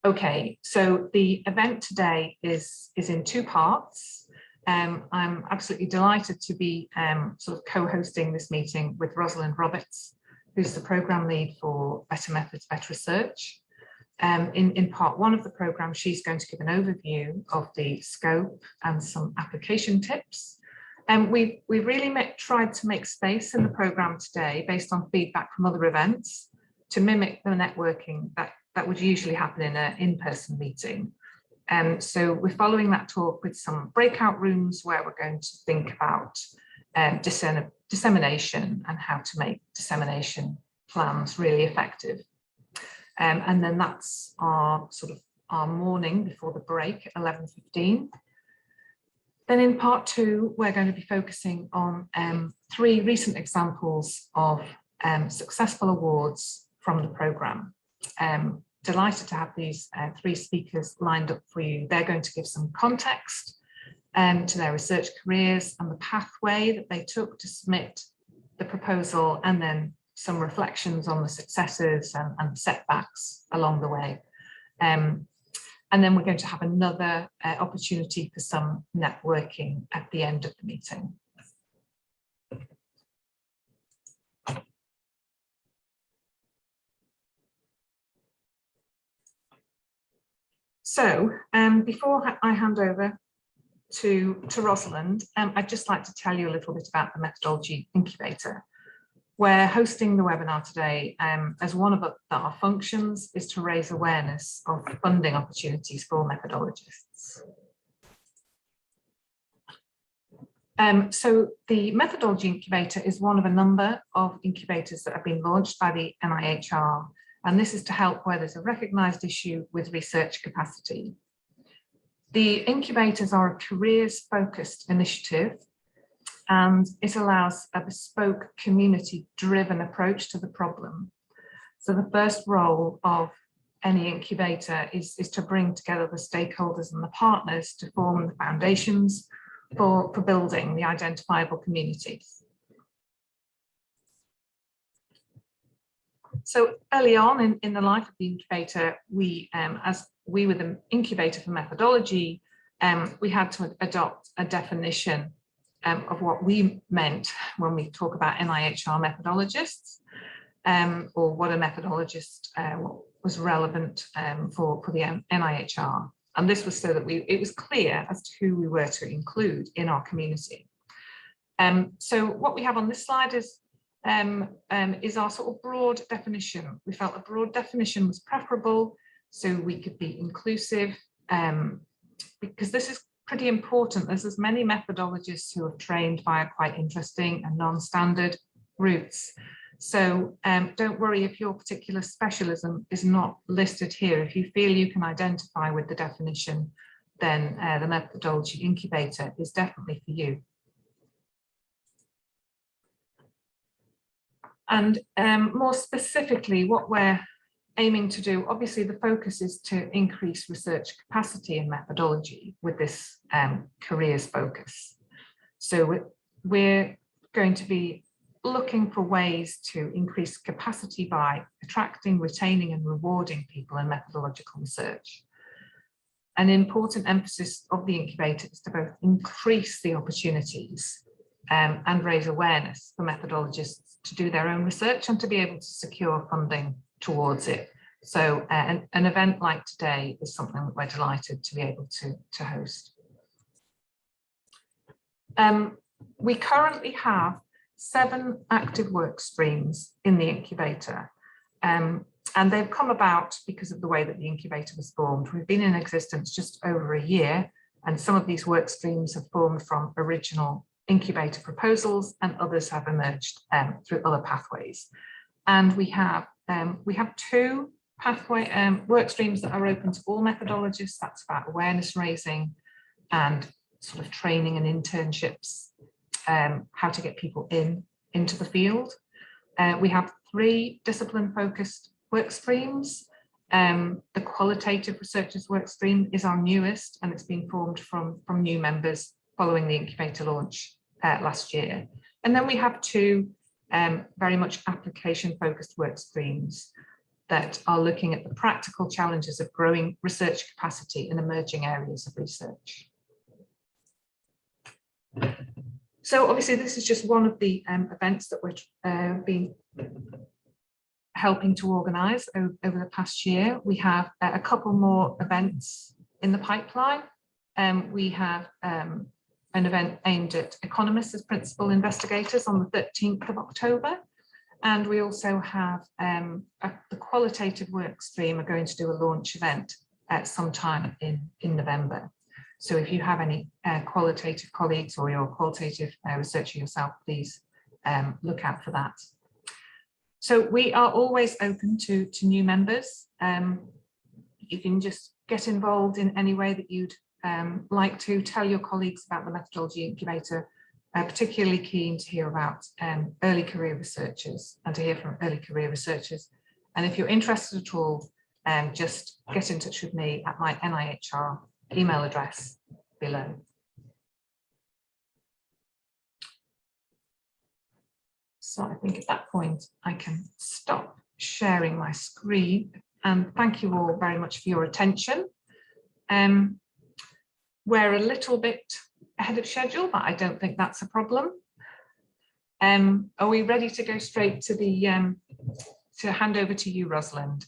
Okay, so the event today is in two parts. I'm absolutely delighted to be sort of co-hosting this meeting with Rosalind Roberts, who's the programme lead for Better Methods, Better Research. In part one of the programme, she's going to give an overview of the scope and some application tips. We've really tried to make space in the programme today based on feedback from other events to mimic the networking that would usually happen in an in-person meeting. So we're following that talk with some breakout rooms where we're going to think about dissemination and how to make dissemination plans really effective. And then that's our morning before the break at 11:15. Then in part two, we're going to be focusing on 3 recent examples of successful awards from the programme. Delighted to have these 3 speakers lined up for you. They're going to give some context to their research careers and the pathway that they took to submit the proposal, and then some reflections on the successes and setbacks along the way. And then we're going to have another opportunity for some networking at the end of the meeting. So before I hand over to Rosalind, I'd just like to tell you a little bit about the Methodology Incubator. We're hosting the webinar today as one of our functions is to raise awareness of funding opportunities for methodologists. So the Methodology Incubator is one of a number of incubators that have been launched by the NIHR, and this is to help where there's a recognised issue with research capacity. The incubators are a careers-focused initiative, and it allows a bespoke community-driven approach to the problem. So the first role of any incubator is to bring together the stakeholders and the partners to form the foundations for building the identifiable communities. So early on in the life of the incubator, as we were the incubator for methodology, we had to adopt a definition of what we meant when we talk about NIHR methodologists, or what a methodologist was relevant for the NIHR. And this was so that it was clear as to who we were to include in our community. So what we have on this slide is our sort of broad definition. We felt a broad definition was preferable so we could be inclusive, because this is pretty important. There's as many methodologists who have trained via quite interesting and non-standard routes. So don't worry if your particular specialism is not listed here. If you feel you can identify with the definition, then the Methodology Incubator is definitely for you. And more specifically, what we're aiming to do, obviously the focus is to increase research capacity in methodology with this careers focus. So we're going to be looking for ways to increase capacity by attracting, retaining and rewarding people in methodological research. An important emphasis of the incubator is to both increase the opportunities and raise awareness for methodologists to do their own research and to be able to secure funding towards it. So an event like today is something that we're delighted to be able to host. We currently have 7 active work streams in the incubator, and they've come about because of the way that the incubator was formed. We've been in existence just over a year, and some of these work streams have formed from original incubator proposals, and others have emerged through other pathways. And we have 2 pathway work streams that are open to all methodologists. That's about awareness raising and sort of training and internships, how to get people into the field. We have 3 discipline-focused work streams. The qualitative researchers work stream is our newest, and it's been formed from new members following the incubator launch last year. And then we have 2 very much application-focused work streams. that are looking at the practical challenges of growing research capacity in emerging areas of research. So obviously this is just one of the events that we've been helping to organise over the past year. We have a couple more events in the pipeline. We have an event aimed at economists as principal investigators on the 13th of October. And we also have the qualitative work stream are going to do a launch event at some time in November. So if you have any qualitative colleagues or you're a qualitative researcher yourself, please look out for that. So we are always open to new members. You can just get involved in any way that you'd like to. Tell your colleagues about the Methodology Incubator. Particularly keen to hear about early career researchers and to hear from early career researchers. And if you're interested at all, just get in touch with me at my NIHR email address below. So I think at that point I can stop sharing my screen, and thank you all very much for your attention. We're a little bit ahead of schedule, but I don't think that's a problem. Are we ready to go straight to the to hand over to you, Rosalind?